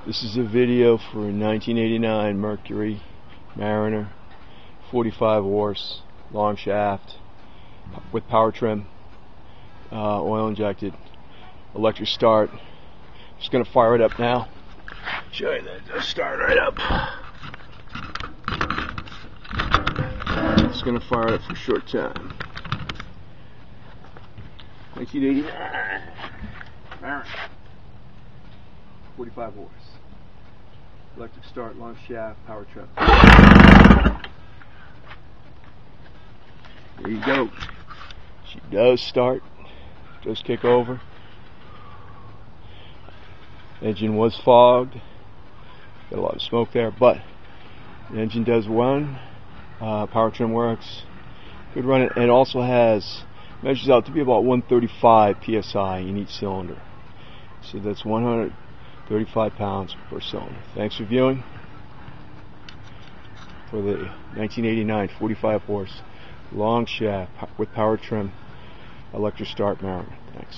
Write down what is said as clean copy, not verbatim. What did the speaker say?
This is a video for a 1989 Mercury Mariner, 45 horse, long shaft, with power trim, oil injected, electric start. Just going to fire it up now. Show you that. Just start right up. Just going to fire it up for a short time. 1989 Mariner, 45 horse, electric start, long shaft, power trim. There you go. She does start, does kick over. Engine was fogged, got a lot of smoke there, but the engine does run. Power trim works, good run. It also measures out to be about 135 PSI in each cylinder. So that's 135 pounds per cylinder. Thanks for viewing for the 1989 45 horse long shaft with power trim electric start Mariner. Thanks.